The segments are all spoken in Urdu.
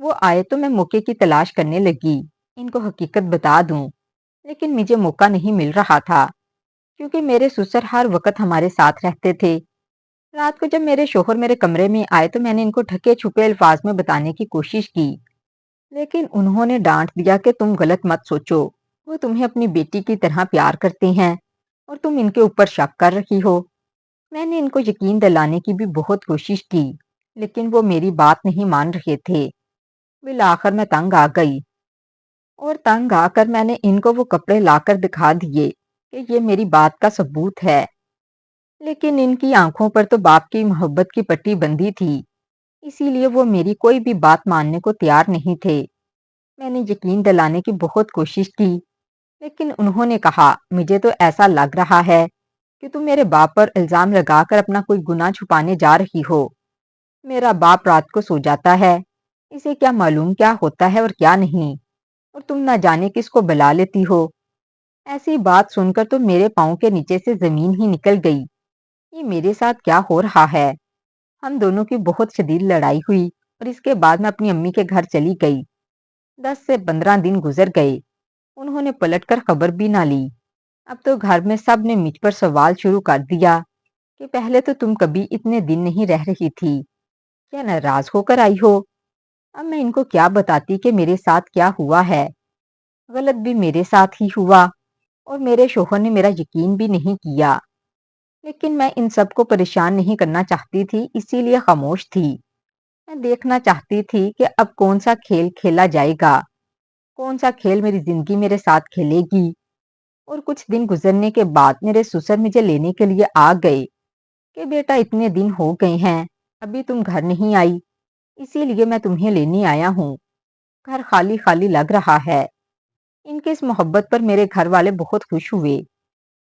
وہ آئے تو میں موقع کی تلاش کرنے لگی، ان کو حقیقت بتا دوں، لیکن مجھے موقع نہیں مل رہا تھا کیونکہ میرے سسر ہر وقت ہمارے ساتھ رہتے تھے۔ رات کو جب میرے شوہر میرے کمرے میں آئے تو میں نے ان کو ڈھکے چھپے الفاظ میں بتانے کی کوشش کی، لیکن انہوں نے ڈانٹ دیا کہ تم غلط مت سوچو، وہ تمہیں اپنی بیٹی کی طرح پیار کرتے ہیں اور تم ان کے اوپر شک کر رہی ہو۔ میں نے ان کو یقین دلانے کی بھی بہت کوشش کی، لیکن وہ میری بات نہیں مان رہے تھے۔ بالآخر میں تنگ آ گئی اور تنگ آ کر میں نے ان کو وہ کپڑے لا کر دکھا دیے کہ یہ میری بات کا ثبوت ہے، لیکن ان کی آنکھوں پر تو باپ کی محبت کی پٹی بندھی تھی، اسی لیے وہ میری کوئی بھی بات ماننے کو تیار نہیں تھے۔ میں نے یقین دلانے کی بہت کوشش کی، لیکن انہوں نے کہا مجھے تو ایسا لگ رہا ہے کہ تم میرے باپ پر الزام لگا کر اپنا کوئی گناہ چھپانے جا رہی ہو۔ میرا باپ رات کو سو جاتا ہے، اسے کیا معلوم کیا ہوتا ہے اور کیا نہیں، اور تم نہ جانے کس کو بلا لیتی ہو۔ ایسی بات سن کر تو میرے پاؤں کے نیچے سے زمین ہی نکل گئی۔ یہ میرے ساتھ کیا ہو رہا ہے؟ ہم دونوں کی بہت شدید لڑائی ہوئی اور اس کے بعد میں اپنی امی کے گھر چلی گئی۔ 10 سے 15 دن گزر گئے، انہوں نے پلٹ کر خبر بھی نہ لی۔ اب تو گھر میں سب نے مجھ پر سوال شروع کر دیا کہ پہلے تو تم کبھی اتنے دن نہیں رہ رہی تھی، کیا ناراض ہو کر آئی ہو؟ اب میں ان کو کیا بتاتی کہ میرے ساتھ کیا ہوا ہے؟ غلط بھی میرے ساتھ ہی ہوا اور میرے شوہر نے میرا یقین بھی نہیں کیا، لیکن میں ان سب کو پریشان نہیں کرنا چاہتی تھی، اسی لیے خاموش تھی۔ میں دیکھنا چاہتی تھی کہ اب کون سا کھیل کھیلا جائے گا، کون سا کھیل میری زندگی میرے ساتھ کھیلے گی۔ اور کچھ دن گزرنے کے بعد میرے سسر مجھے لینے کے لیے آ گئے کہ بیٹا اتنے دن ہو گئے ہیں، ابھی تم گھر نہیں آئی، اسی لیے میں تمہیں لینے آیا ہوں۔ گھر خالی خالی لگ رہا ہے۔ ان کے اس محبت پر میرے گھر والے بہت خوش ہوئے،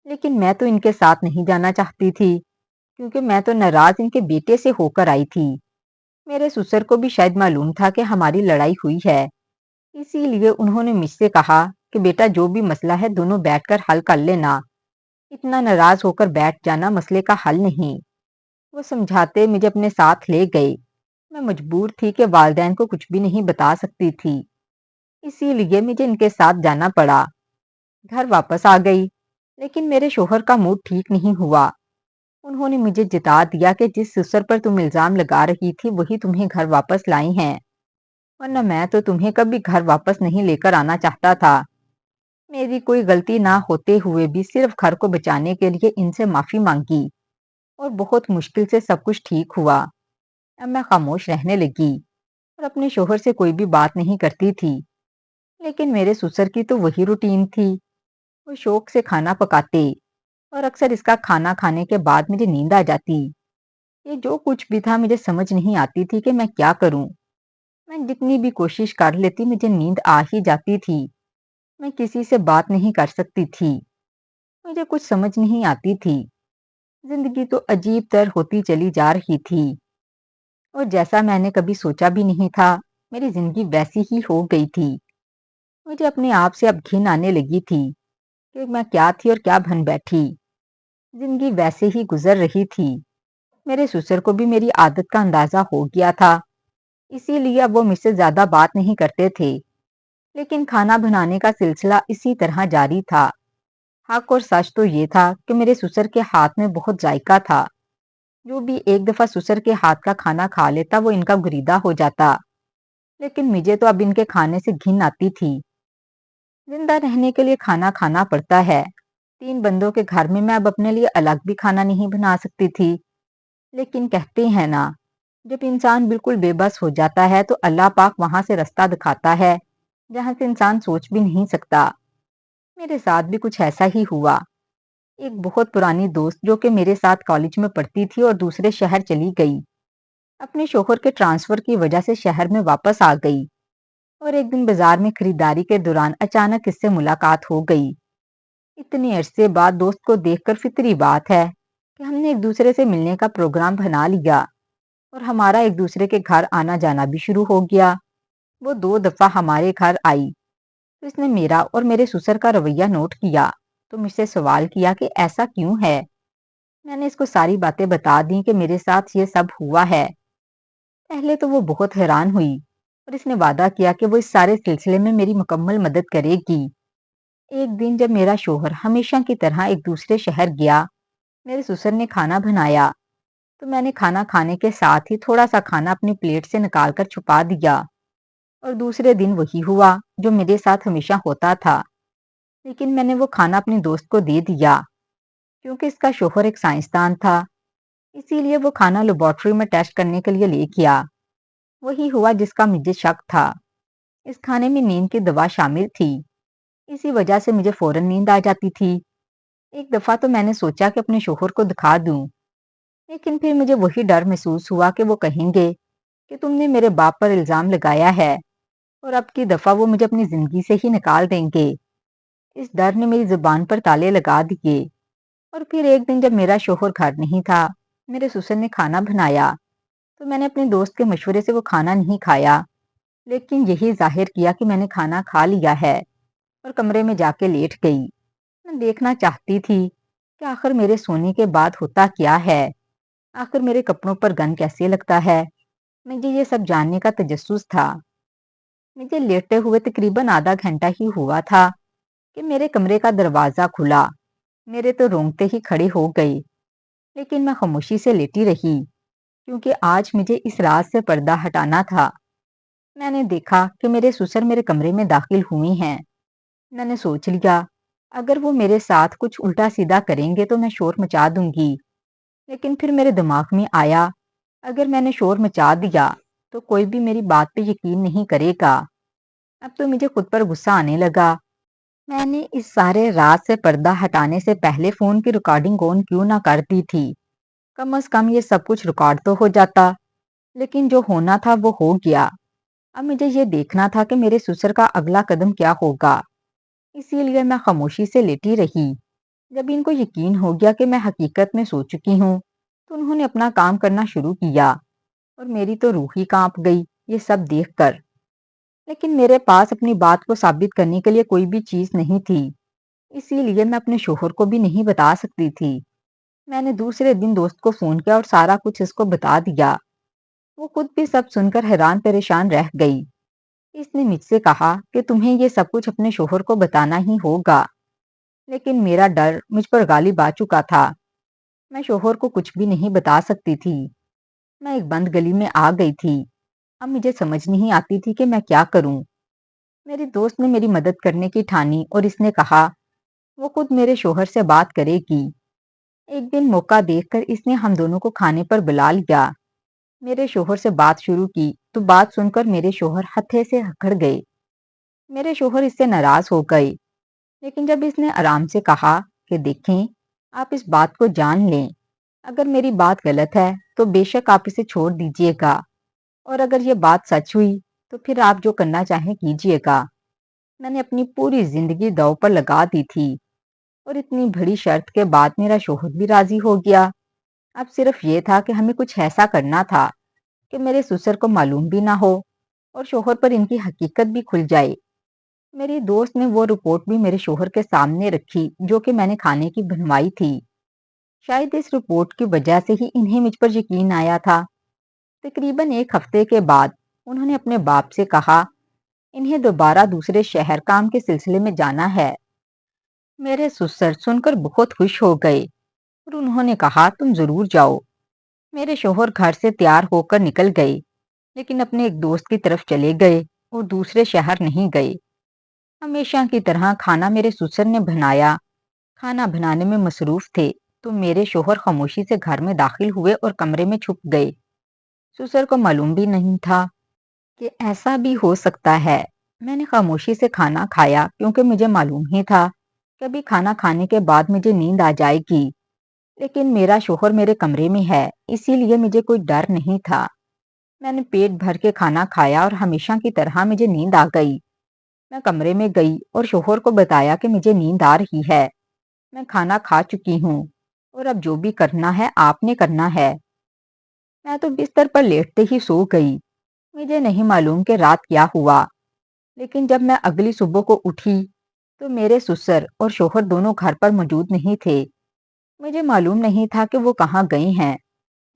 لیکن میں تو ان کے ساتھ نہیں جانا چاہتی تھی کیونکہ میں تو ناراض ان کے بیٹے سے ہو کر آئی تھی۔ میرے سسر کو بھی شاید معلوم تھا کہ ہماری لڑائی ہوئی ہے، اسی لیے انہوں نے مجھ سے کہا کہ بیٹا جو بھی مسئلہ ہے دونوں بیٹھ کر حل کر لینا، اتنا ناراض ہو کر بیٹھ جانا مسئلے کا حل نہیں۔ وہ سمجھاتے مجھے اپنے ساتھ لے گئے۔ میں مجبور تھی کہ والدین کو کچھ بھی نہیں بتا سکتی تھی، اسی لیے مجھے ان کے ساتھ جانا پڑا۔ گھر واپس آ گئی، لیکن میرے شوہر کا موڈ ٹھیک نہیں ہوا۔ انہوں نے مجھے جتا دیا کہ جس سسر پر تم الزام لگا رہی تھی وہی تمہیں گھر واپس لائی ہیں، ورنہ میں تو تمہیں کبھی گھر واپس نہیں لے کر آنا چاہتا تھا۔ میری کوئی غلطی نہ ہوتے ہوئے بھی صرف گھر کو بچانے کے لیے ان سے معافی مانگی اور بہت مشکل سے سب کچھ ٹھیک ہوا۔ اب میں خاموش رہنے لگی اور اپنے شوہر سے کوئی بھی بات نہیں کرتی تھی، لیکن میرے سسر کی تو وہی روٹین تھی۔ وہ شوق سے کھانا پکاتے اور اکثر اس کا کھانا کھانے کے بعد مجھے نیند آ جاتی۔ یہ جو کچھ بھی تھا مجھے سمجھ نہیں آتی تھی کہ میں کیا کروں۔ میں جتنی بھی کوشش کر لیتی مجھے نیند آ ہی جاتی تھی۔ میں کسی سے بات نہیں کر سکتی تھی، مجھے کچھ سمجھ نہیں آتی تھی۔ زندگی تو عجیب تر ہوتی چلی جا رہی تھی اور جیسا میں نے کبھی سوچا بھی نہیں تھا میری زندگی ویسی ہی ہو گئی تھی۔ مجھے اپنے آپ سے اب گھن آنے لگی تھی کہ میں کیا تھی اور کیا بن بیٹھی۔ زندگی ویسے ہی گزر رہی تھی۔ میرے سسر کو بھی میری عادت کا اندازہ ہو گیا تھا، اسی لیے اب وہ مجھ سے زیادہ بات نہیں کرتے تھے، لیکن کھانا بنانے کا سلسلہ اسی طرح جاری تھا۔ حق اور سچ تو یہ تھا کہ میرے سسر کے ہاتھ میں بہت ذائقہ تھا۔ جو بھی ایک دفعہ سسر کے ہاتھ کا کھانا کھا لیتا وہ ان کا گریدہ ہو جاتا، لیکن مجھے تو اب ان کے کھانے سے گھن آتی تھی۔ زندہ رہنے کے لیے کھانا کھانا پڑتا ہے۔ 3 بندوں کے گھر میں اب اپنے لیے الگ بھی کھانا نہیں بنا سکتی تھی، لیکن کہتے ہیں نا، جب انسان بالکل بے بس ہو جاتا ہے تو اللہ پاک وہاں سے رستہ دکھاتا ہے جہاں سے انسان سوچ بھی نہیں سکتا۔ میرے ساتھ بھی کچھ ایسا ہی ہوا۔ ایک بہت پرانی دوست جو کہ میرے ساتھ کالج میں پڑھتی تھی اور دوسرے شہر چلی گئی، اپنے شوہر کے ٹرانسفر کی وجہ سے شہر میں واپس آ گئی، اور ایک دن بازار میں خریداری کے دوران اچانک اس سے ملاقات ہو گئی۔ اتنے عرصے بعد دوست کو دیکھ کر فطری بات ہے کہ ہم نے ایک دوسرے سے ملنے کا پروگرام بنا لیا اور ہمارا ایک دوسرے کے گھر آنا جانا بھی شروع ہو گیا۔ وہ 2 دفعہ ہمارے گھر آئی تو اس نے میرا اور میرے سسر کا رویہ نوٹ کیا تو مجھ سے سوال کیا کہ ایسا کیوں ہے۔ میں نے اس کو ساری باتیں بتا دیں کہ میرے ساتھ یہ سب ہوا ہے۔ پہلے تو وہ بہت حیران ہوئی اور اس نے وعدہ کیا کہ وہ اس سارے سلسلے میں میری مکمل مدد کرے گی۔ ایک دن جب میرا شوہر ہمیشہ کی طرح ایک دوسرے شہر گیا، میرے سسر نے کھانا بنایا تو میں نے کھانا کھانے کے ساتھ ہی تھوڑا سا کھانا اپنی پلیٹ سے نکال کر چھپا دیا، اور دوسرے دن وہی ہوا جو میرے ساتھ ہمیشہ ہوتا تھا، لیکن میں نے وہ کھانا اپنی دوست کو دے دیا کیونکہ اس کا شوہر ایک سائنسدان تھا، اسی لیے وہ کھانا لیبارٹری میں ٹیسٹ کرنے کے لیے لے گیا۔ وہی ہوا جس کا مجھے شک تھا۔ اس کھانے میں نیند کی دوا شامل تھی، اسی وجہ سے مجھے فوراً نیند آ جاتی تھی۔ ایک دفعہ تو میں نے سوچا کہ اپنے شوہر کو دکھا دوں، لیکن پھر مجھے وہی ڈر محسوس ہوا کہ وہ کہیں گے کہ تم نے میرے باپ پر الزام لگایا ہے اور اب کی دفعہ وہ مجھے اپنی زندگی سے ہی نکال دیں گے۔ اس ڈر نے میری زبان پر تالے لگا دیے۔ اور پھر ایک دن جب میرا شوہر گھر نہیں تھا، میرے سسر نے کھانا بنایا تو میں نے اپنے دوست کے مشورے سے وہ کھانا نہیں کھایا، لیکن یہی ظاہر کیا کہ میں نے کھانا کھا لیا ہے اور کمرے میں جا کے لیٹ گئی۔ میں دیکھنا چاہتی تھی کہ آخر میرے سونے کے بعد ہوتا کیا ہے، آخر میرے کپڑوں پر گن کیسے لگتا ہے۔ مجھے یہ سب جاننے کا تجسس تھا۔ مجھے لیٹے ہوئے تقریباً آدھا گھنٹہ ہی ہوا تھا کہ میرے کمرے کا دروازہ کھلا۔ میرے تو رونگٹے ہی کھڑے ہو گئے، لیکن میں خاموشی سے لیٹی رہی کیونکہ آج مجھے اس راز سے پردہ ہٹانا تھا۔ میں نے دیکھا کہ میرے سسر میرے کمرے میں داخل ہوئے ہیں۔ میں نے سوچ لیا اگر وہ میرے ساتھ کچھ الٹا سیدھا کریں گے تو میں شور مچا دوں گی، لیکن پھر میرے دماغ میں آیا اگر میں نے شور مچا دیا تو کوئی بھی میری بات پہ یقین نہیں کرے گا۔ اب تو مجھے خود پر غصہ آنے لگا۔ میں نے اس سارے راز سے پردہ ہٹانے سے پہلے فون کی ریکارڈنگ آن کیوں نہ کر دی تھی؟ کم از کم یہ سب کچھ ریکارڈ تو ہو جاتا، لیکن جو ہونا تھا وہ ہو گیا۔ اب مجھے یہ دیکھنا تھا کہ میرے سسر کا اگلا قدم کیا ہوگا، اسی لیے میں خاموشی سے لیٹی رہی۔ جب ان کو یقین ہو گیا کہ میں حقیقت میں سو چکی ہوں تو انہوں نے اپنا کام کرنا شروع کیا، اور میری تو روح ہی کانپ گئی یہ سب دیکھ کر۔ لیکن میرے پاس اپنی بات کو ثابت کرنے کے لیے کوئی بھی چیز نہیں تھی، اسی لیے میں اپنے شوہر کو بھی نہیں بتا سکتی تھی۔ میں نے دوسرے دن دوست کو فون کیا اور سارا کچھ اس کو بتا دیا۔ وہ خود بھی سب سن کر حیران پریشان رہ گئی۔ اس نے مجھ سے کہا کہ تمہیں یہ سب کچھ اپنے شوہر کو بتانا ہی ہوگا، لیکن میرا ڈر مجھ پر غالب آ چکا تھا۔ میں شوہر کو کچھ بھی نہیں بتا سکتی تھی۔ میں ایک بند گلی میں آ گئی تھی۔ اب مجھے سمجھ نہیں آتی تھی کہ میں کیا کروں۔ میری دوست نے میری مدد کرنے کی ٹھانی اور اس نے کہا وہ خود میرے شوہر سے بات کرے گی۔ ایک دن موقع دیکھ کر اس نے ہم دونوں کو کھانے پر بلا لیا۔ میرے شوہر سے بات شروع کی تو بات سن کر میرے شوہر ہتھے سے اکھڑ گئے۔ میرے شوہر اس سے ناراض ہو گئے، لیکن جب اس نے آرام سے کہا کہ دیکھیں آپ اس بات کو جان لیں، اگر میری بات غلط ہے تو بے شک آپ اسے چھوڑ دیجئے گا، اور اگر یہ بات سچ ہوئی تو پھر آپ جو کرنا چاہیں کیجئے گا۔ میں نے اپنی پوری زندگی داؤ پر لگا دی تھی، اور اتنی بڑی شرط کے بعد میرا شوہر بھی راضی ہو گیا۔ اب صرف یہ تھا کہ ہمیں کچھ ایسا کرنا تھا کہ میرے سسر کو معلوم بھی نہ ہو اور شوہر پر ان کی حقیقت بھی کھل جائے۔ میری دوست نے وہ رپورٹ بھی میرے شوہر کے سامنے رکھی جو کہ میں نے کھانے کی بنوائی تھی۔ شاید اس رپورٹ کی وجہ سے ہی انہیں مجھ پر یقین آیا تھا۔ تقریباً ایک ہفتے کے بعد انہوں نے اپنے باپ سے کہا انہیں دوبارہ دوسرے شہر کام کے سلسلے میں جانا ہے۔ میرے سسر سن کر بہت خوش ہو گئے اور انہوں نے کہا تم ضرور جاؤ۔ میرے شوہر گھر سے تیار ہو کر نکل گئے، لیکن اپنے ایک دوست کی طرف چلے گئے اور دوسرے شہر نہیں گئے۔ ہمیشہ کی طرح کھانا میرے سسر نے بنایا۔ کھانا بنانے میں مصروف تھے تو میرے شوہر خاموشی سے گھر میں داخل ہوئے اور کمرے میں چھپ گئے۔ سسر کو معلوم بھی نہیں تھا کہ ایسا بھی ہو سکتا ہے۔ میں نے خاموشی سے کھانا کھایا کیونکہ مجھے معلوم ہی تھا کہ ابھی کھانا کھانے کے بعد مجھے نیند آ جائے گی، لیکن میرا شوہر میرے کمرے میں ہے اسی لیے مجھے کوئی ڈر نہیں تھا۔ میں نے پیٹ بھر کے کھانا کھایا اور ہمیشہ کی طرح مجھے نیند آ گئی۔ میں کمرے میں گئی اور شوہر کو بتایا کہ مجھے نیند آ رہی ہے، میں کھانا کھا چکی ہوں اور اب جو بھی کرنا ہے آپ نے کرنا ہے۔ میں تو بستر پر لیٹتے ہی سو گئی۔ مجھے نہیں معلوم کہ رات کیا ہوا، لیکن جب میں اگلی صبح کو اٹھی تو میرے سسر اور شوہر دونوں گھر پر موجود نہیں تھے۔ مجھے معلوم نہیں تھا کہ وہ کہاں گئے ہیں۔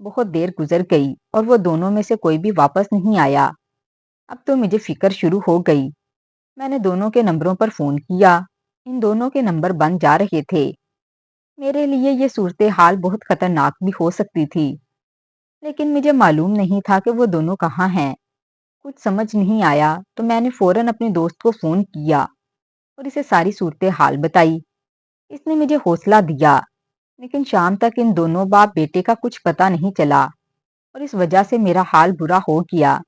بہت دیر گزر گئی اور وہ دونوں میں سے کوئی بھی واپس نہیں آیا۔ اب تو مجھے فکر شروع ہو گئی۔ میں نے دونوں کے نمبروں پر فون کیا۔ ان دونوں کے نمبر بند جا رہے تھے۔ میرے لیے یہ صورتحال بہت خطرناک بھی ہو سکتی تھی، لیکن مجھے معلوم نہیں تھا کہ وہ دونوں کہاں ہیں۔ کچھ سمجھ نہیں آیا تو میں نے فوراً اپنے دوست کو فون کیا اور اسے ساری صورتحال بتائی۔ اس نے مجھے حوصلہ دیا، لیکن شام تک ان دونوں باپ بیٹے کا کچھ پتہ نہیں چلا اور اس وجہ سے میرا حال برا ہو گیا۔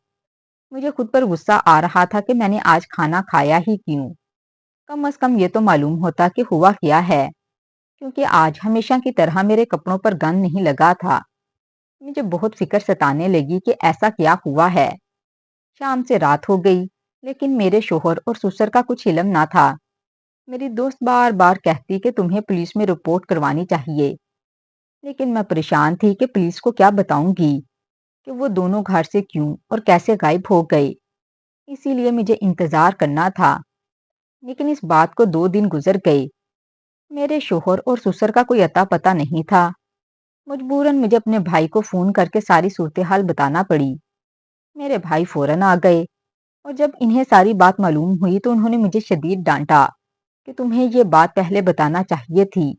مجھے خود پر غصہ آ رہا تھا کہ میں نے آج کھانا کھایا ہی کیوں۔ کم از کم یہ تو معلوم ہوتا کہ ہوا کیا ہے، کیونکہ آج ہمیشہ کی طرح میرے کپڑوں پر گند نہیں لگا تھا۔ مجھے بہت فکر ستانے لگی کہ ایسا کیا ہوا ہے۔ شام سے رات ہو گئی، لیکن میرے شوہر اور سسر کا کچھ علم نہ تھا۔ میری دوست بار بار کہتی کہ تمہیں پولیس میں رپورٹ کروانی چاہیے، لیکن میں پریشان تھی کہ پولیس کو کیا بتاؤں گی کہ وہ دونوں گھر سے کیوں اور کیسے غائب ہو گئے۔ اسی لیے مجھے انتظار کرنا تھا۔ لیکن اس بات کو 2 دن گزر گئے۔ میرے شوہر اور سسر کا کوئی اتا پتہ نہیں تھا۔ مجبوراً مجھے اپنے بھائی کو فون کر کے ساری صورتحال بتانا پڑی۔ میرے بھائی فوراً آ گئے اور جب انہیں ساری بات معلوم ہوئی تو انہوں نے مجھے شدید ڈانٹا کہ تمہیں یہ بات پہلے بتانا چاہیے تھی۔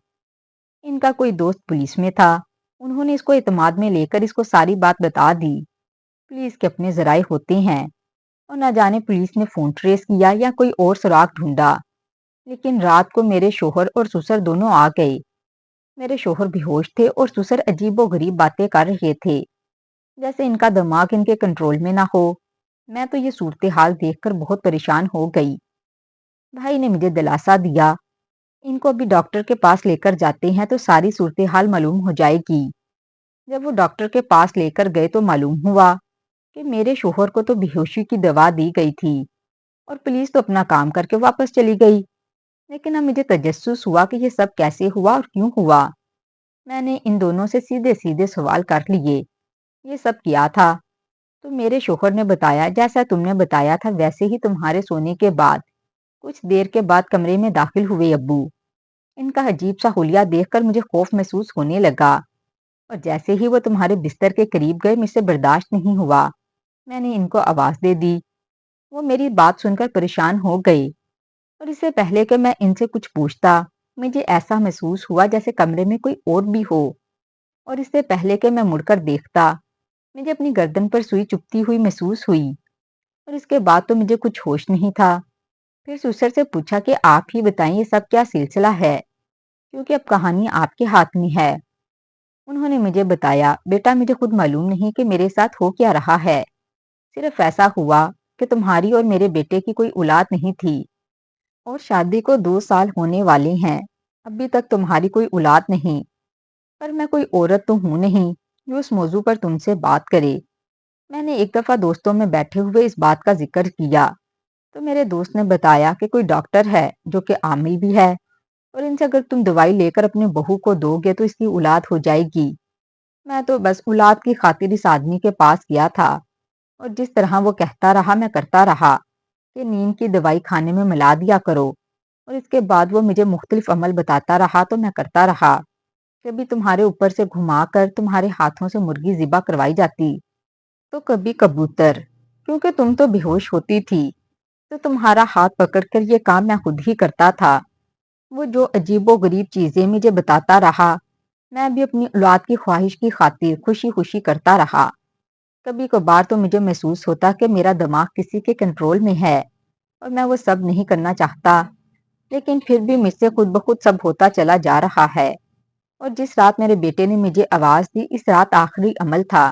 ان کا کوئی دوست پولیس میں تھا۔ انہوں نے اس کو اعتماد میں لے کر اس کو ساری بات بتا دی۔ پولیس کے اپنے ذرائع ہوتے ہیں اور نہ جانے پولیس نے فون ٹریس کیا یا کوئی اور سراغ ڈھونڈا۔ لیکن رات کو میرے شوہر اور سسر دونوں آ گئے۔ میرے شوہر بے ہوش تھے اور سسر عجیب و غریب باتیں کر رہے تھے، جیسے ان کا دماغ ان کے کنٹرول میں نہ ہو۔ میں تو یہ صورتحال دیکھ کر بہت پریشان ہو گئی۔ بھائی نے مجھے دلاسا دیا، ان کو ابھی ڈاکٹر کے پاس لے کر جاتے ہیں تو ساری صورتحال معلوم ہو جائے گی۔ جب وہ ڈاکٹر کے پاس لے کر گئے تو معلوم ہوا کہ میرے شوہر کو تو بے ہوشی کی دوا دی گئی تھی اور پولیس تو اپنا کام کر کے واپس چلی گئی۔ لیکن اب مجھے تجسس ہوا کہ یہ سب کیسے ہوا اور کیوں ہوا۔ میں نے ان دونوں سے سیدھے سیدھے سوال کر لیے، یہ سب کیا تھا؟ تو میرے شوہر نے بتایا جیسا تم نے بتایا تھا ویسے ہی تمہارے سونے کے بعد کچھ دیر کے بعد کمرے میں داخل ہوئے ابو۔ ان کا عجیب سا حلیہ دیکھ کر مجھے خوف محسوس ہونے لگا اور جیسے ہی وہ تمہارے بستر کے قریب گئے مجھ سے برداشت نہیں ہوا۔ میں نے ان کو آواز دے دی۔ وہ میری بات سن کر پریشان ہو گئے اور اس سے پہلے کہ میں ان سے کچھ پوچھتا مجھے ایسا محسوس ہوا جیسے کمرے میں کوئی اور بھی ہو، اور اس سے پہلے کہ میں مڑ کر دیکھتا مجھے اپنی گردن پر سوئی چبھتی ہوئی محسوس ہوئی، اور اس کے بعد تو مجھے کچھ ہوش نہیں تھا۔ پھر سسر سے پوچھا کہ آپ ہی بتائیں یہ سب کیا سلسلہ ہے، کیونکہ اب کہانی آپ کے ہاتھ میں ہے۔ انہوں نے مجھے بتایا بیٹا مجھے خود معلوم نہیں کہ میرے ساتھ ہو کیا رہا ہے، صرف ایسا ہوا کہ تمہاری اور میرے بیٹے کی کوئی اولاد نہیں تھی اور شادی کو 2 سال ہونے والے ہیں، ابھی تک تمہاری کوئی اولاد نہیں۔ پر میں کوئی عورت تو ہوں نہیں جو اس موضوع پر تم سے بات کرے۔ میں نے ایک دفعہ دوستوں میں بیٹھے ہوئے اس بات کا ذکر کیا تو میرے دوست نے بتایا کہ کوئی ڈاکٹر ہے جو کہ عامل بھی ہے، اور ان سے اگر تم دوائی لے کر اپنی بہو کو دو گے تو اس کی اولاد ہو جائے گی۔ میں تو بس اولاد کی خاطر اس آدمی کے پاس گیا تھا اور جس طرح وہ کہتا رہا میں کرتا رہا کہ نیند کی دوائی کھانے میں ملا دیا کرو، اور اس کے بعد وہ مجھے مختلف عمل بتاتا رہا تو میں کرتا رہا۔ کبھی تمہارے اوپر سے گھما کر تمہارے ہاتھوں سے مرغی ذبح کروائی جاتی تو کبھی کبوتر، کیونکہ تم تو بے ہوش ہوتی تھی تو تمہارا ہاتھ پکڑ کر یہ کام میں خود ہی کرتا تھا۔ وہ جو عجیب و غریب چیزیں مجھے بتاتا رہا میں بھی اپنی اولاد کی خواہش کی خاطر خوشی خوشی کرتا رہا۔ کبھی کبھار تو مجھے محسوس ہوتا کہ میرا دماغ کسی کے کنٹرول میں ہے اور میں وہ سب نہیں کرنا چاہتا، لیکن پھر بھی مجھ سے خود بخود سب ہوتا چلا جا رہا ہے۔ اور جس رات میرے بیٹے نے مجھے آواز دی اس رات آخری عمل تھا،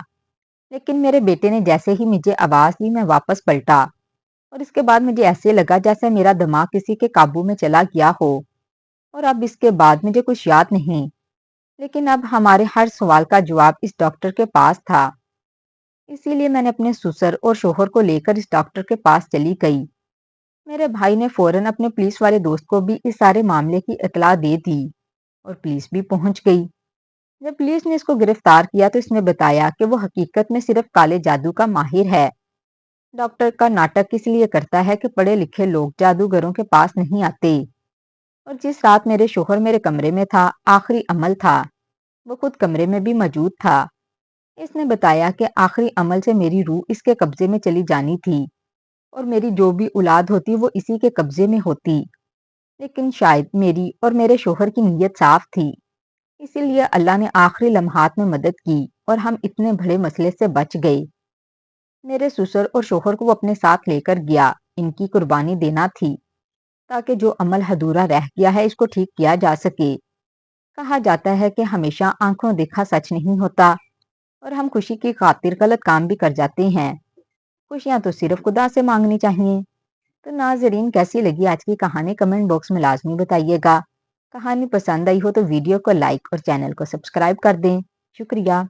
لیکن میرے بیٹے نے جیسے ہی مجھے آواز دی میں واپس پلٹا اور اس کے بعد مجھے ایسے لگا جیسے میرا دماغ کسی کے قابو میں چلا گیا ہو، اور اب اس کے بعد مجھے کچھ یاد نہیں۔ لیکن اب ہمارے ہر سوال کا جواب اس ڈاکٹر کے پاس تھا، اسی لیے میں نے اپنے سسر اور شوہر کو لے کر اس ڈاکٹر کے پاس چلی گئی۔ میرے بھائی نے فوراً اپنے پولیس والے دوست کو بھی اس سارے معاملے کی اطلاع دے دی اور پولیس بھی پہنچ گئی۔ جب پولیس نے اس کو گرفتار کیا تو اس نے بتایا کہ وہ حقیقت میں صرف کالے جادو کا ماہر ہے۔ ڈاکٹر کا ناٹک اس لیے کرتا ہے کہ پڑھے لکھے لوگ جادوگروں کے پاس نہیں آتے، اور جس رات میرے شوہر میرے کمرے میں تھا آخری عمل تھا، وہ خود کمرے میں بھی موجود تھا۔ اس نے بتایا کہ آخری عمل سے میری روح اس کے قبضے میں چلی جانی تھی اور میری جو بھی اولاد ہوتی وہ اسی کے قبضے میں ہوتی۔ لیکن شاید میری اور میرے شوہر کی نیت صاف تھی، اسی لیے اللہ نے آخری لمحات میں مدد کی اور ہم اتنے بڑے مسئلے سے بچ گئے۔ میرے سسر اور شوہر کو وہ اپنے ساتھ لے کر گیا، ان کی قربانی دینا تھی تاکہ جو عمل ادھورا رہ گیا ہے اس کو ٹھیک کیا جا سکے۔ کہا جاتا ہے کہ ہمیشہ آنکھوں دیکھا سچ نہیں ہوتا اور ہم خوشی کی خاطر غلط کام بھی کر جاتے ہیں۔ خوشیاں تو صرف خدا سے مانگنی چاہیے۔ تو ناظرین، کیسی لگی آج کی کہانی کمنٹ باکس میں لازمی بتائیے گا۔ کہانی پسند آئی ہو تو ویڈیو کو لائک اور چینل کو سبسکرائب کر دیں۔ شکریہ۔